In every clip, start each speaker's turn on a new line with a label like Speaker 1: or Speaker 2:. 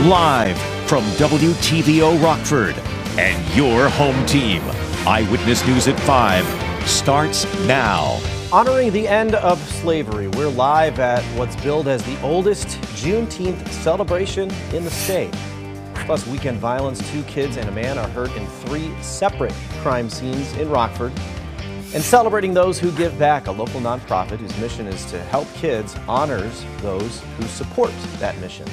Speaker 1: Live from WTVO Rockford and your home team. Eyewitness News at 5 starts now.
Speaker 2: Honoring the end of slavery, we're live at what's billed as the oldest Juneteenth celebration in the state. Plus weekend violence, 2 kids and a man are hurt in 3 separate crime scenes in Rockford. And celebrating those who give back, a local nonprofit whose mission is to help kids honors those who support that mission.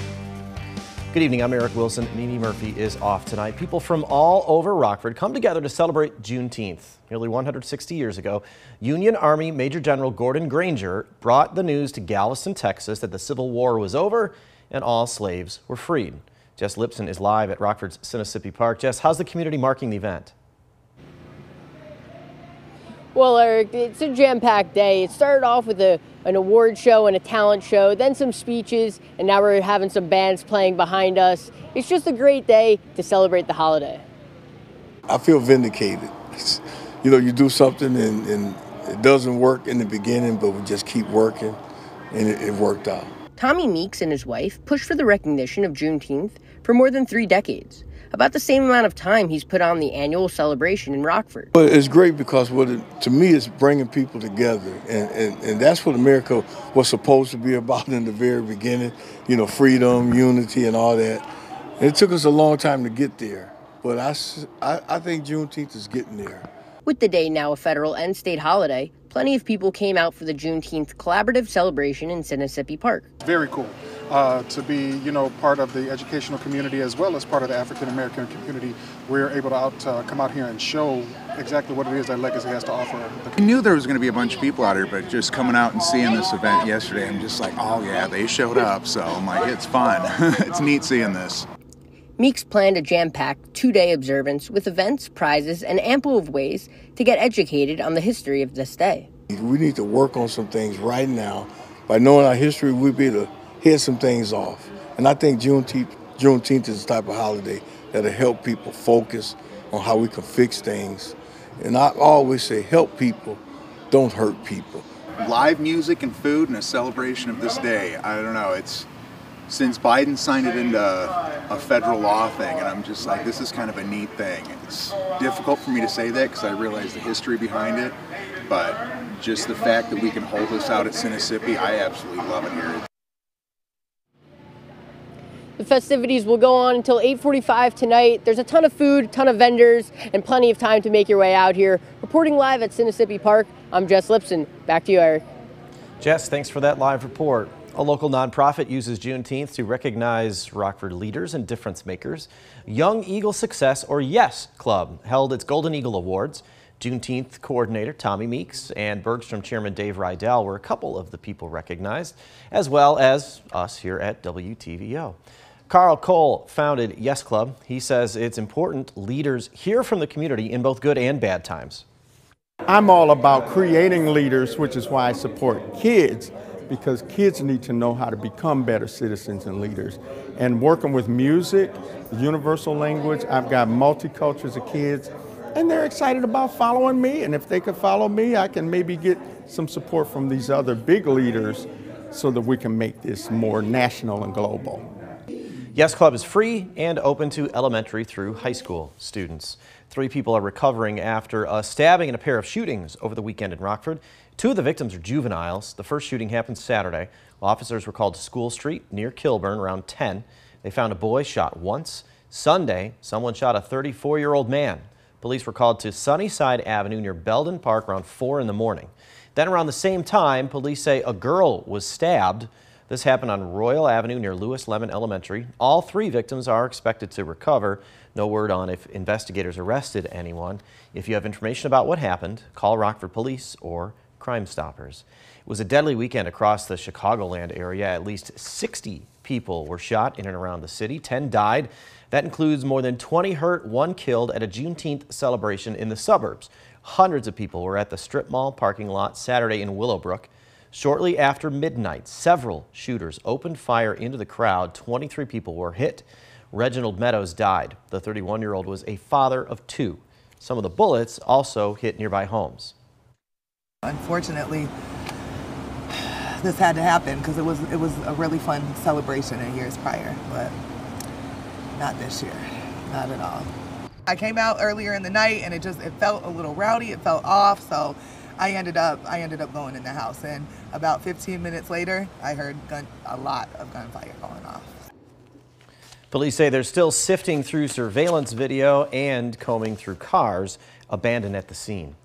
Speaker 2: Good evening, I'm Eric Wilson. Mimi Murphy is off tonight. People from all over Rockford come together to celebrate Juneteenth. Nearly 160 years ago, Union Army Major General Gordon Granger brought the news to Galveston, Texas that the Civil War was over and all slaves were freed. Jess Lipson is live at Rockford's Sinnissippi Park. Jess, how's the community marking the event?
Speaker 3: Well, Eric, it's a jam-packed day. It started off with an award show and a talent show, then some speeches, and now we're having some bands playing behind us. It's just a great day to celebrate the holiday.
Speaker 4: I feel vindicated. You know, you do something and it doesn't work in the beginning, but we just keep working, and it worked out.
Speaker 3: Tommy Meeks and his wife pushed for the recognition of Juneteenth for more than 3 decades. About the same amount of time he's put on the annual celebration in Rockford.
Speaker 4: But it's great because to me, it's bringing people together. And that's what America was supposed to be about in the very beginning. You know, freedom, unity, and all that. And it took us a long time to get there. But I think Juneteenth is getting there.
Speaker 3: With the day now a federal and state holiday, plenty of people came out for the Juneteenth collaborative celebration in Sinnissippi Park.
Speaker 5: Very cool. To be, you know, part of the educational community as well as part of the African American community. We're able to come out here and show exactly what it is that Legacy has to offer.
Speaker 6: I knew there was going to be a bunch of people out here, but just coming out and seeing this event yesterday, I'm just like, oh yeah, they showed up. So I'm like, it's fun. It's neat seeing this.
Speaker 3: Meeks planned a jam-packed 2-day observance with events, prizes, and ample of ways to get educated on the history of this day.
Speaker 4: We need to work on some things right now. By knowing our history, we'll be able to head some things off. And I think Juneteenth is the type of holiday that'll help people focus on how we can fix things. And I always say, help people, don't hurt people.
Speaker 6: Live music and food and a celebration of this day. I don't know, it's since Biden signed it into a federal law thing, and I'm just like, this is kind of a neat thing. It's difficult for me to say that because I realize the history behind it, but just the fact that we can hold this out at Sinnissippi, I absolutely love it here.
Speaker 3: The festivities will go on until 8:45 tonight. There's a ton of food, ton of vendors, and plenty of time to make your way out here. Reporting live at Sinnissippi Park, I'm Jess Lipson. Back to you, Eric.
Speaker 2: Jess, thanks for that live report. A local nonprofit uses Juneteenth to recognize Rockford leaders and difference makers. Young Eagle Success, or YES Club, held its Golden Eagle Awards. Juneteenth coordinator Tommy Meeks and Bergstrom chairman Dave Rydell were a couple of the people recognized, as well as us here at WTVO. Carl Cole founded YES Club. He says it's important leaders hear from the community in both good and bad times.
Speaker 7: I'm all about creating leaders, which is why I support kids, because kids need to know how to become better citizens and leaders. And working with music, the universal language, I've got multicultures of kids, and they're excited about following me. And if they could follow me, I can maybe get some support from these other big leaders so that we can make this more national and global.
Speaker 2: YES Club is free and open to elementary through high school students. 3 people are recovering after a stabbing and a pair of shootings over the weekend in Rockford. 2 of the victims are juveniles. The first shooting happened Saturday. Officers were called to School Street near Kilburn around 10. They found a boy shot once. Sunday, someone shot a 34-year-old man. Police were called to Sunnyside Avenue near Belden Park around 4 in the morning. Then around the same time, police say a girl was stabbed. This happened on Royal Avenue near Lewis Lemon Elementary. All 3 victims are expected to recover. No word on if investigators arrested anyone. If you have information about what happened, call Rockford Police or Crime Stoppers. It was a deadly weekend across the Chicagoland area. At least 60 people were shot in and around the city. 10 died. That includes more than 20 hurt, 1 killed at a Juneteenth celebration in the suburbs. Hundreds of people were at the strip mall parking lot Saturday in Willowbrook. Shortly after midnight, several shooters opened fire into the crowd. 23 people were hit. Reginald Meadows died. The 31-year-old was a father of 2. Some of the bullets also hit nearby homes.
Speaker 8: Unfortunately, this had to happen because it was a really fun celebration in years prior. But Not this year, not at all. I came out earlier in the night and it felt a little rowdy, it felt off, so I ended up going in the house, and about 15 minutes later, I heard a lot of gunfire going off.
Speaker 2: Police say they're still sifting through surveillance video and combing through cars abandoned at the scene.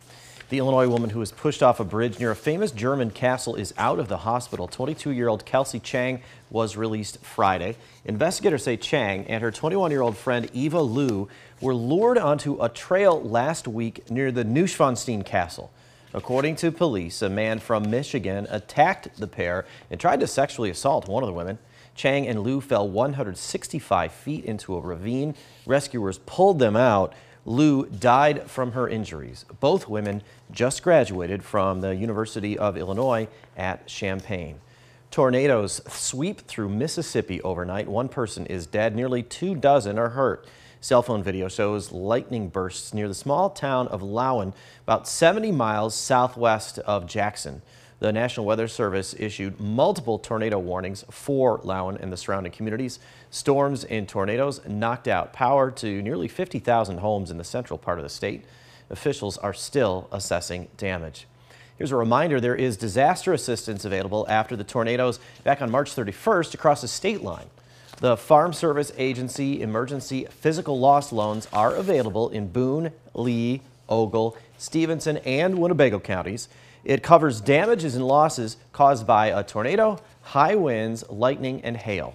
Speaker 2: The Illinois woman who was pushed off a bridge near a famous German castle is out of the hospital. 22-year-old Kelsey Chang was released Friday. Investigators say Chang and her 21-year-old friend Eva Liu were lured onto a trail last week near the Neuschwanstein Castle. According to police, a man from Michigan attacked the pair and tried to sexually assault one of the women. Chang and Liu fell 165 feet into a ravine. Rescuers pulled them out. Liu died from her injuries. Both women just graduated from the University of Illinois at Champaign. Tornadoes sweep through Mississippi overnight. One person is dead. Nearly 24 are hurt. Cell phone video shows lightning bursts near the small town of Lowen, about 70 miles southwest of Jackson. The National Weather Service issued multiple tornado warnings for Lowen and the surrounding communities. Storms and tornadoes knocked out power to nearly 50,000 homes in the central part of the state. Officials are still assessing damage. Here's a reminder, there is disaster assistance available after the tornadoes back on March 31st across the state line. The Farm Service Agency emergency physical loss loans are available in Boone, Lee, Ogle, Stevenson, and Winnebago counties. It covers damages and losses caused by a tornado, high winds, lightning, and hail.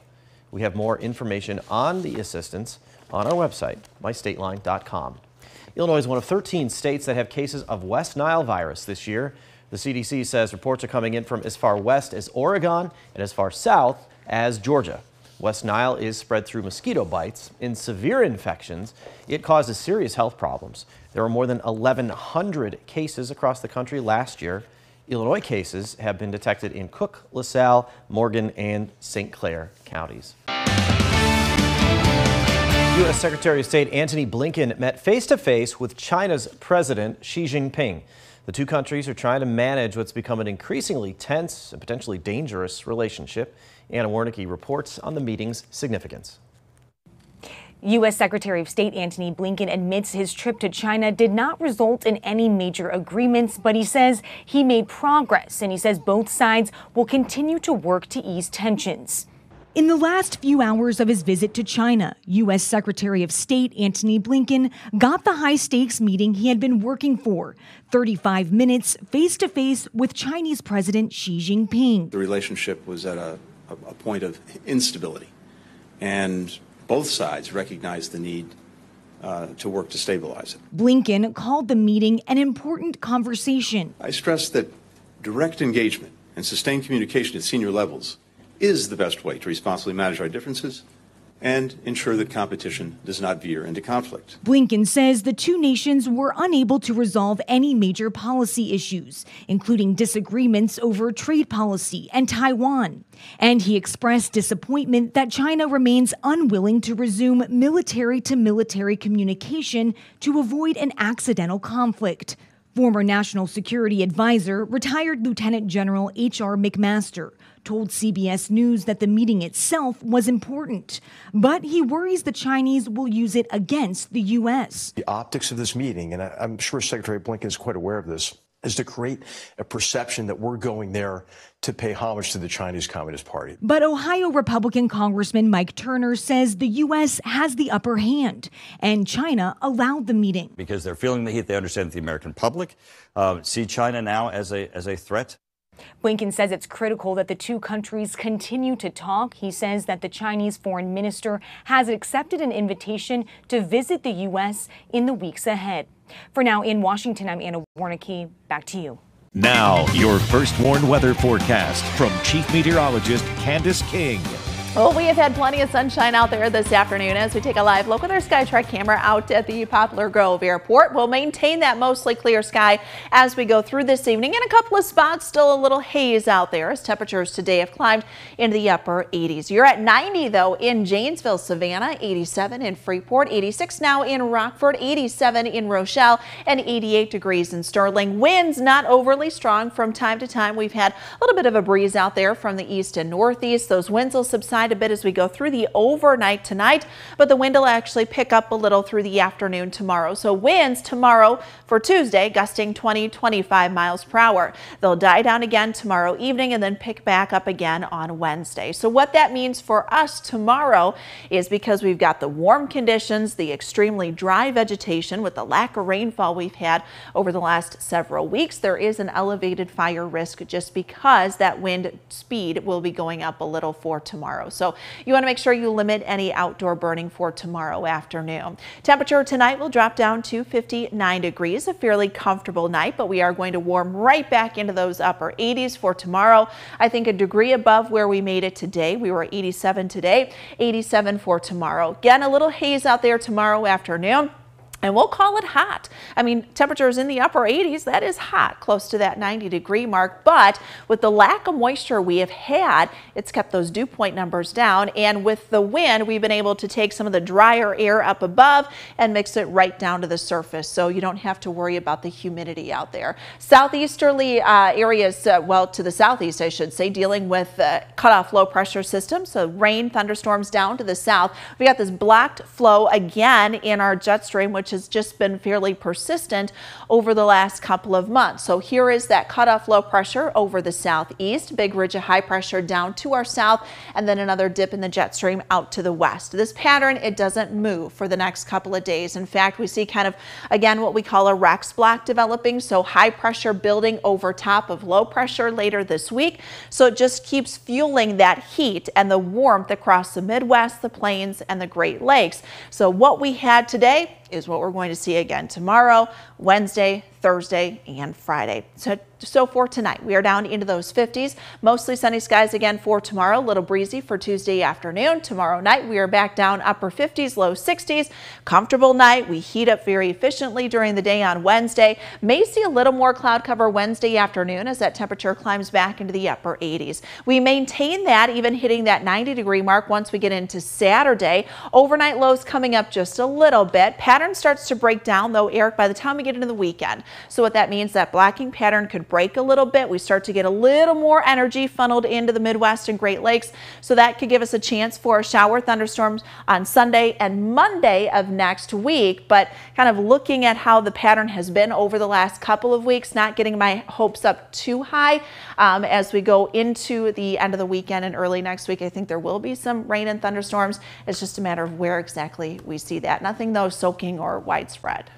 Speaker 2: We have more information on the assistance on our website, mystateline.com. Illinois is one of 13 states that have cases of West Nile virus this year. The CDC says reports are coming in from as far west as Oregon and as far south as Georgia. West Nile is spread through mosquito bites. In severe infections, it causes serious health problems. There were more than 1,100 cases across the country last year. Illinois cases have been detected in Cook, LaSalle, Morgan, and St. Clair counties. U.S. Secretary of State Antony Blinken met face-to-face with China's President Xi Jinping. The two countries are trying to manage what's become an increasingly tense and potentially dangerous relationship. Anna Warnicki reports on the meeting's significance.
Speaker 9: U.S. Secretary of State Antony Blinken admits his trip to China did not result in any major agreements, but he says he made progress, and he says both sides will continue to work to ease tensions. In the last few hours of his visit to China, U.S. Secretary of State Antony Blinken got the high-stakes meeting he had been working for, 35 minutes face-to-face with Chinese President Xi Jinping.
Speaker 10: The relationship was at a point of instability, and both sides recognized the need to work to stabilize it.
Speaker 9: Blinken called the meeting an important conversation.
Speaker 10: I stress that direct engagement and sustained communication at senior levels is the best way to responsibly manage our differences and ensure that competition does not veer into conflict.
Speaker 9: Blinken says the two nations were unable to resolve any major policy issues, including disagreements over trade policy and Taiwan. And he expressed disappointment that China remains unwilling to resume military-to-military communication to avoid an accidental conflict. Former National Security Advisor, retired Lieutenant General H.R. McMaster, told CBS News that the meeting itself was important, but he worries the Chinese will use it against the U.S.
Speaker 11: The optics of this meeting, and I'm sure Secretary Blinken is quite aware of this, is to create a perception that we're going there to pay homage to the Chinese Communist Party.
Speaker 9: But Ohio Republican Congressman Mike Turner says the U.S. has the upper hand, and China allowed the meeting.
Speaker 12: Because they're feeling the heat, they understand that the American public see China now as a threat.
Speaker 9: Blinken says it's critical that the two countries continue to talk. He says that the Chinese foreign minister has accepted an invitation to visit the U.S. in the weeks ahead. For now, in Washington, I'm Anna Warnicki. Back to you.
Speaker 1: Now, your first warned weather forecast from Chief Meteorologist Candace King.
Speaker 13: Well, we have had plenty of sunshine out there this afternoon as we take a live look with our SkyTrack camera out at the Poplar Grove Airport. We'll maintain that mostly clear sky as we go through this evening. In a couple of spots, still a little haze out there as temperatures today have climbed into the upper 80s. You're at 90, though, in Janesville, Savannah, 87 in Freeport, 86 now in Rockford, 87 in Rochelle, and 88 degrees in Sterling. Winds not overly strong from time to time. We've had a little bit of a breeze out there from the east and northeast. Those winds will subside subside a bit as we go through the overnight tonight, but the wind will actually pick up a little through the afternoon tomorrow. So winds tomorrow for Tuesday gusting 20-25 miles per hour. They'll die down again tomorrow evening and then pick back up again on Wednesday. So what that means for us tomorrow is, because we've got the warm conditions, the extremely dry vegetation with the lack of rainfall we've had over the last several weeks, there is an elevated fire risk just because that wind speed will be going up a little for tomorrow. So you want to make sure you limit any outdoor burning for tomorrow afternoon. Temperature tonight will drop down to 59 degrees, a fairly comfortable night, but we are going to warm right back into those upper 80s for tomorrow. I think a degree above where we made it today. We were 87 today, 87 for tomorrow. Again, a little haze out there tomorrow afternoon. And we'll call it hot. I mean, temperatures in the upper 80s, that is hot, close to that 90-degree mark. But with the lack of moisture we have had, it's kept those dew point numbers down. And with the wind, we've been able to take some of the drier air up above and mix it right down to the surface. So you don't have to worry about the humidity out there. Southeasterly areas, well, to the southeast, I should say, dealing with cutoff low pressure system. So rain, thunderstorms down to the south. We got this blocked flow again in our jet stream, which has just been fairly persistent over the last couple of months. So here is that cutoff low pressure over the southeast, big ridge of high pressure down to our south, and then another dip in the jet stream out to the west. This pattern, it doesn't move for the next couple of days. In fact, we see kind of, again, what we call a Rex block developing. So high pressure building over top of low pressure later this week. So it just keeps fueling that heat and the warmth across the Midwest, the plains, and the Great Lakes. So what we had today is what we're going to see again tomorrow, Wednesday, Thursday, and Friday. So for tonight, we are down into those 50s. Mostly sunny skies again for tomorrow. A little breezy for Tuesday afternoon. Tomorrow night, we are back down upper 50s, low 60s. Comfortable night. We heat up very efficiently during the day on Wednesday. May see a little more cloud cover Wednesday afternoon as that temperature climbs back into the upper 80s. We maintain that, even hitting that 90-degree mark once we get into Saturday. Overnight lows coming up just a little bit. Pattern starts to break down, though, Eric, by the time we get into the weekend. So what that means, that blacking pattern could break a little bit. We start to get a little more energy funneled into the Midwest and Great Lakes. So that could give us a chance for a shower thunderstorms on Sunday and Monday of next week. But kind of looking at how the pattern has been over the last couple of weeks, not getting my hopes up too high as we go into the end of the weekend and early next week. I think there will be some rain and thunderstorms. It's just a matter of where exactly we see that. Nothing, though, soaking or widespread.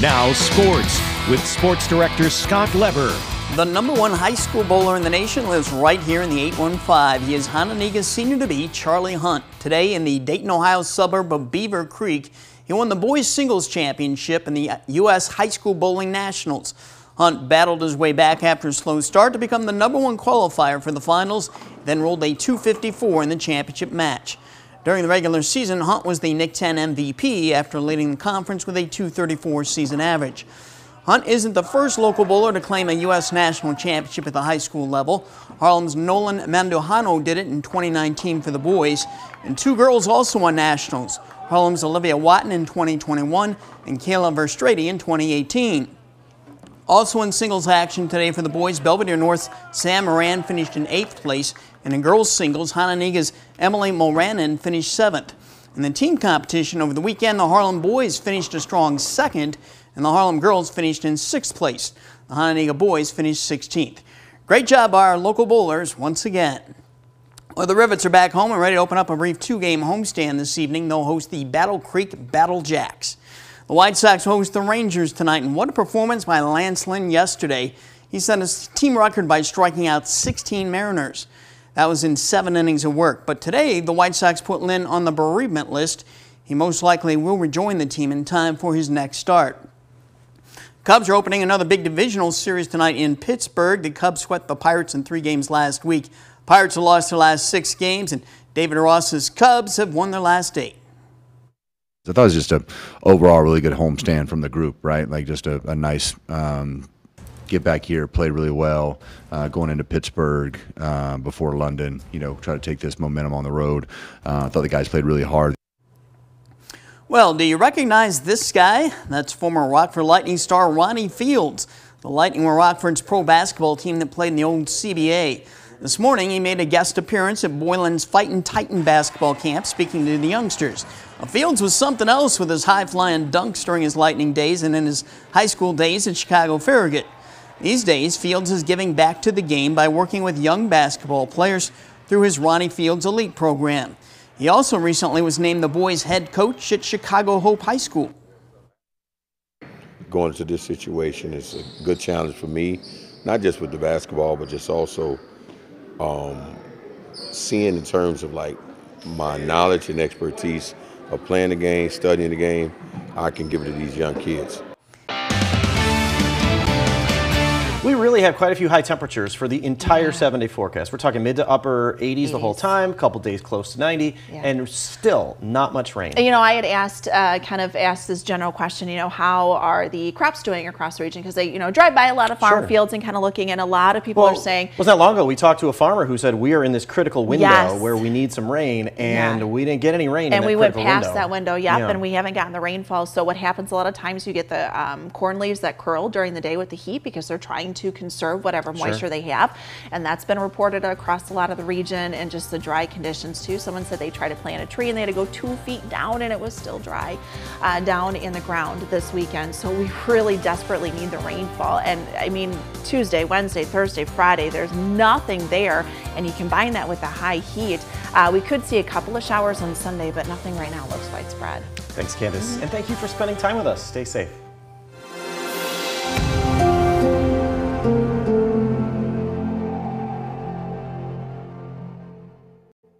Speaker 1: Now sports with sports director Scott Leber.
Speaker 14: The #1 high school bowler in the nation lives right here in the 815. He is Hononegah's senior-to-be Charlie Hunt. Today in the Dayton, Ohio suburb of Beaver Creek, he won the boys singles championship in the U.S. High School Bowling Nationals. Hunt battled his way back after a slow start to become the #1 qualifier for the finals, then rolled a .254 in the championship match. During the regular season, Hunt was the Nick 10 MVP after leading the conference with a .234 season average. Hunt isn't the first local bowler to claim a U.S. national championship at the high school level. Harlem's Nolan Mandujano did it in 2019 for the boys, and two girls also won nationals. Harlem's Olivia Watton in 2021 and Kayla Verstrady in 2018. Also in singles action today for the boys, Belvedere North's Sam Moran finished in 8th place, and in girls singles, Hononegah's Emily Moranen finished 7th. In the team competition over the weekend, the Harlem boys finished a strong 2nd, and the Harlem girls finished in 6th place. The Hononegah boys finished 16th. Great job by our local bowlers once again. Well, the Rivets are back home and ready to open up a brief 2-game homestand this evening. They'll host the Battle Creek Battle Jacks. The White Sox host the Rangers tonight, and what a performance by Lance Lynn yesterday. He set his team record by striking out 16 Mariners. That was in 7 innings of work. But today, the White Sox put Lynn on the bereavement list. He most likely will rejoin the team in time for his next start. Cubs are opening another big divisional series tonight in Pittsburgh. The Cubs swept the Pirates in 3 games last week. Pirates have lost their last 6 games, and David Ross's Cubs have won their last 8.
Speaker 15: I thought it was just a overall really good homestand from the group, right? Like just a nice get back here, played really well, going into Pittsburgh before London, you know, try to take this momentum on the road. I thought the guys played really hard.
Speaker 14: Well, do you recognize this guy? That's former Rockford Lightning star Ronnie Fields. The Lightning were Rockford's pro basketball team that played in the old CBA. This morning, he made a guest appearance at Boylan's Fightin' Titan basketball camp, speaking to the youngsters. Fields was something else with his high-flying dunks during his Lightning days and in his high school days at Chicago Farragut. These days, Fields is giving back to the game by working with young basketball players through his Ronnie Fields Elite program. He also recently was named the boys' head coach at Chicago Hope High School.
Speaker 16: Going into this situation is a good challenge for me, not just with the basketball, but just also seeing in terms of like my knowledge and expertise of playing the game, studying the game, I can give it to these young kids.
Speaker 2: We really have quite a few high temperatures for the entire 7-day forecast. We're talking mid to upper 80s the whole time, a couple days close to 90, and still not much rain.
Speaker 13: You know, I had asked, kind of asked this general question, you know, how are the crops doing across the region? Because they, you know, drive by a lot of farm fields and kind of looking, and a lot of people are saying.
Speaker 2: Wasn't that long ago we talked to a farmer who said we are in this critical window where we need some rain, and we didn't get any rain
Speaker 13: and
Speaker 2: in that
Speaker 13: we went past
Speaker 2: window.
Speaker 13: that window, and we haven't gotten the rainfall. So what happens a lot of times, you get the corn leaves that curl during the day with the heat because they're trying to conserve whatever moisture they have, and that's been reported across a lot of the region, and just the dry conditions too. Someone said they tried to plant a tree and they had to go 2 feet down and it was still dry down in the ground this weekend. So we really desperately need the rainfall. And I mean, Tuesday, Wednesday, Thursday, Friday, there's nothing there, and you combine that with the high heat, we could see a couple of showers on Sunday, but nothing right now looks widespread.
Speaker 2: Thanks, Candace, and thank you for spending time with us. Stay safe.